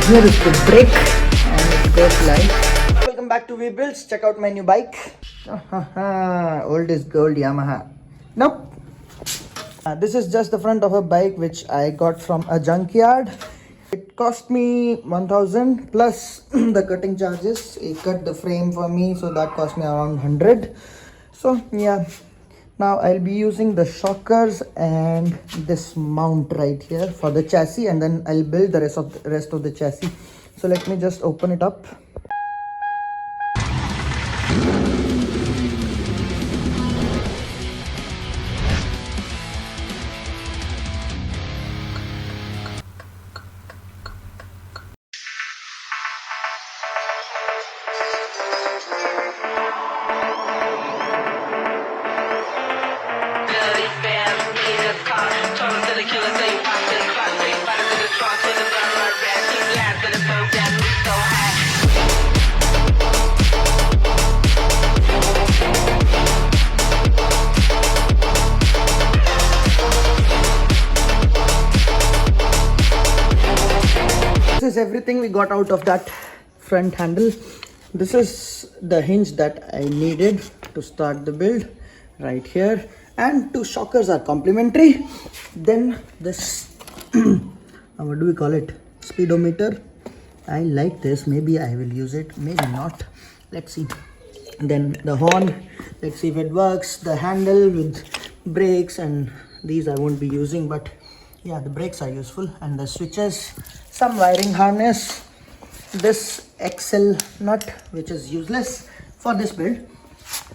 here is the brake and it goes live. Welcome back to Builds. Check out my new bike. Old is gold Yamaha. Nope. This is just the front of a bike which I got from a junkyard. It cost me 1000 plus the cutting charges. He cut the frame for me, so that cost me around 100. So yeah, now I'll be using the shockers and this mount right here for the chassis, and then I'll build the rest of the chassis. So let me just open it up. This is everything we got out of that front handle. This is the hinge that I needed to start the build right here, and two shockers are complementary. Then this what do we call it, speedometer. I like this, maybe I will use it, maybe not, let's see. Then the horn, let's see if it works. The handle with brakes, and these I won't be using, but yeah, the brakes are useful. And the switches, some wiring harness, this XL nut which is useless for this build.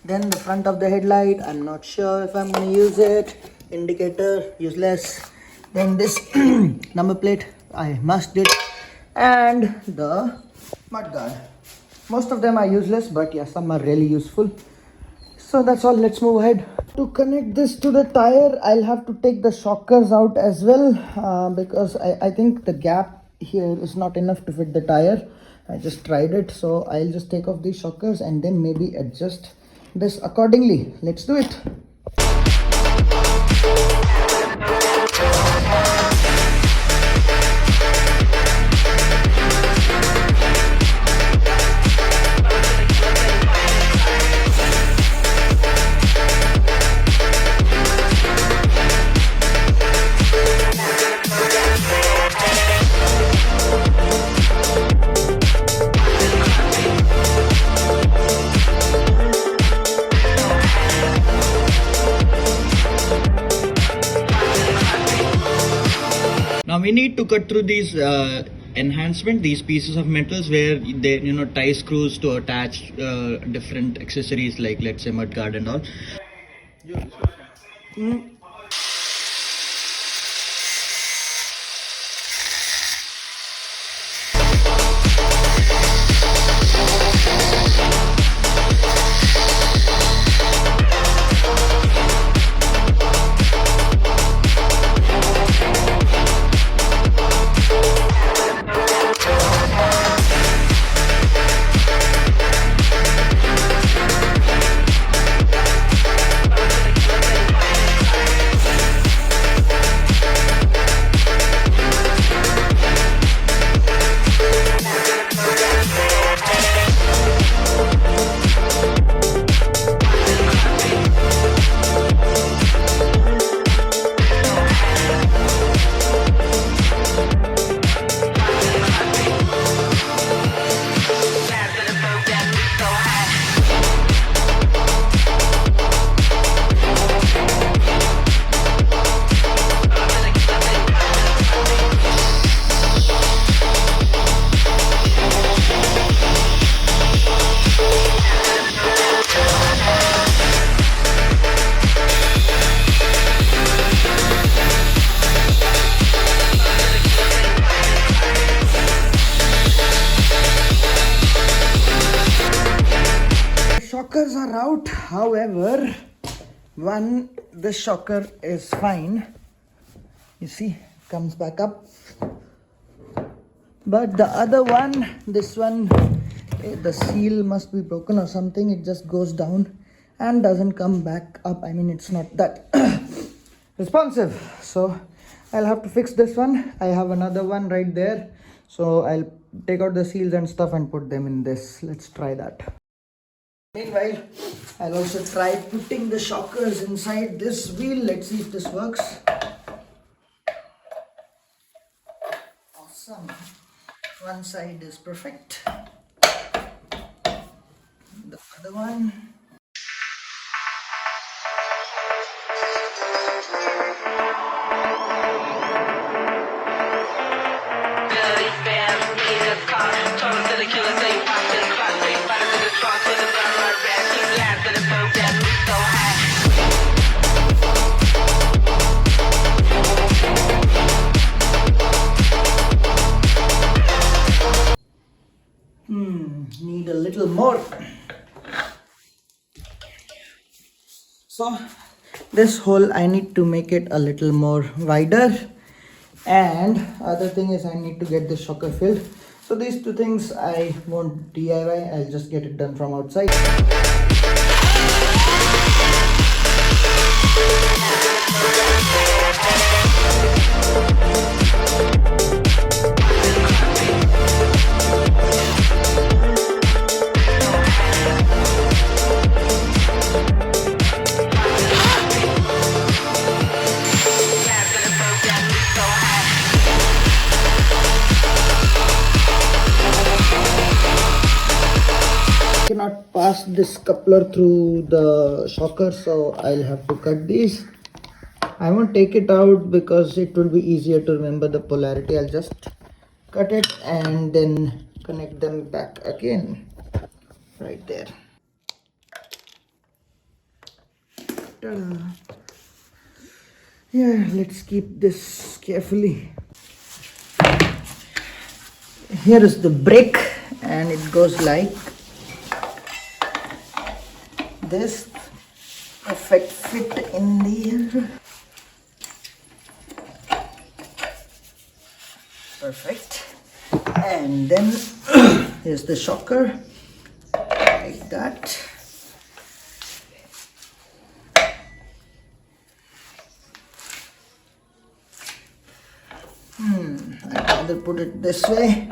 Then the front of the headlight, I'm not sure if I'm going to use it. Indicator, useless. Then this number plate, I must it. And the mudguard. Most of them are useless, but yeah, some are really useful. So that's all, let's move ahead. To connect this to the tire, I'll have to take the shockers out as well, because I think the gap here is not enough to fit the tire. I just tried it, so I'll just take off these shockers and then maybe adjust this accordingly. Let's do it. Now we need to cut through these these pieces of metals where they, tie screws to attach different accessories, like let's say mudguard and all. Shockers are out. However, the shocker is fine. You see, comes back up. But the other one, this one, the seal must be broken or something. It just goes down and doesn't come back up. I mean, it's not that responsive. So I'll have to fix this one. I have another one right there. So I'll take out the seals and stuff and put them in this. Let's try that. Meanwhile, I'll also try putting the shockers inside this wheel. Let's see if this works. Awesome. One side is perfect. The other one. Need a little more. So this hole I need to make it a little more wider, and other thing is I need to get the shocker filled. So these two things I won't DIY, I'll just get it done from outside. Cannot pass this coupler through the shocker, so I'll have to cut these. I won't take it out because it will be easier to remember the polarity. I'll just cut it and then connect them back again right there. Ta-da. Yeah, let's keep this carefully. Here is the brake, and it goes like this. Perfect fit in there. Perfect. And then here's the shocker, like that. I'd rather put it this way.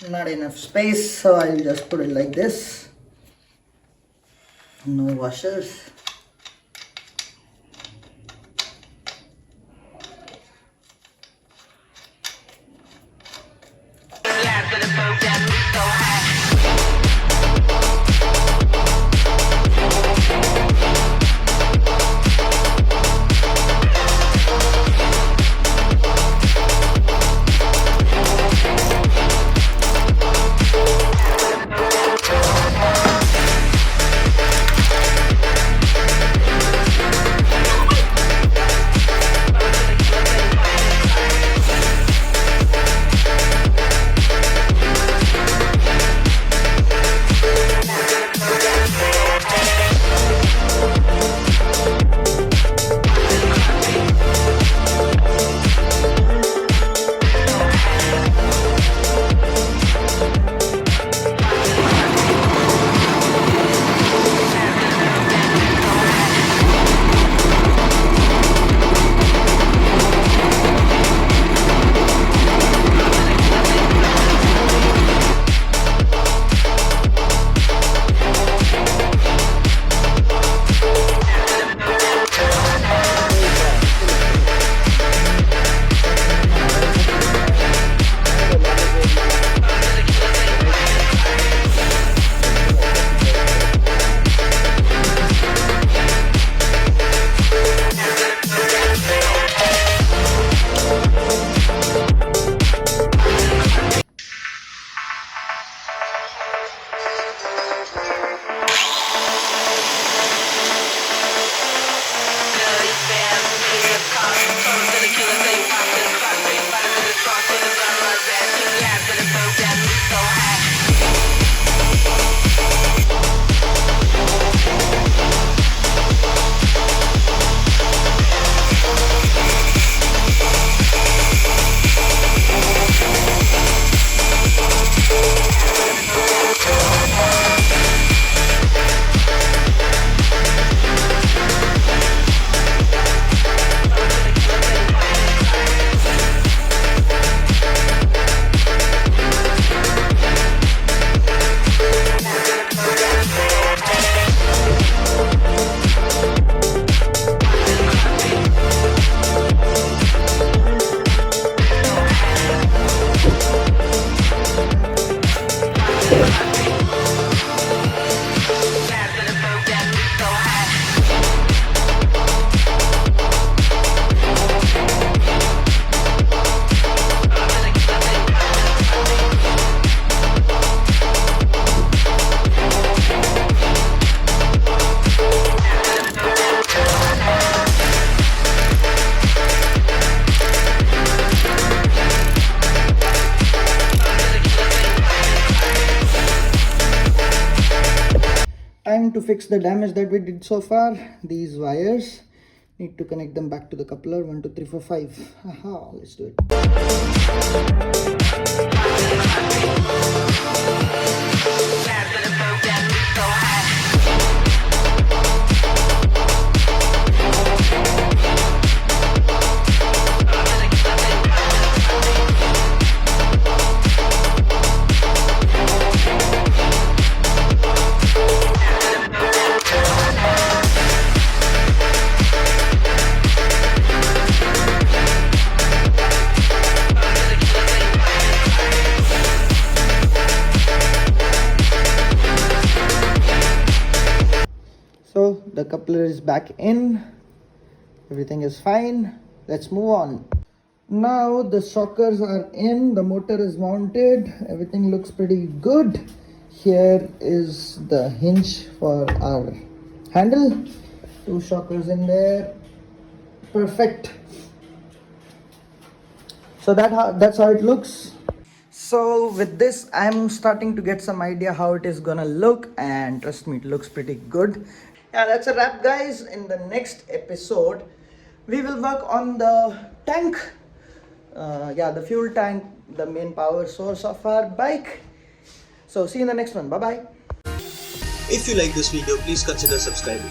Not enough space, so I'll just put it like this. No washers. to fix the damage that we did so far. These wires, need to connect them back to the coupler. 1 2 3 4 5. Aha, let's do it. So the coupler is back in, everything is fine. Let's move on. Now the shockers are in, the motor is mounted, everything looks pretty good. Here is the hinge for our handle, 2 shockers in there, perfect. So that's how it looks. So with this, I'm starting to get some idea how it is gonna look, and trust me, it looks pretty good. Yeah, that's a wrap, guys. In the next episode, we will work on the tank. The fuel tank, the main power source of our bike. So see you in the next one. Bye bye. If you like this video, please consider subscribing.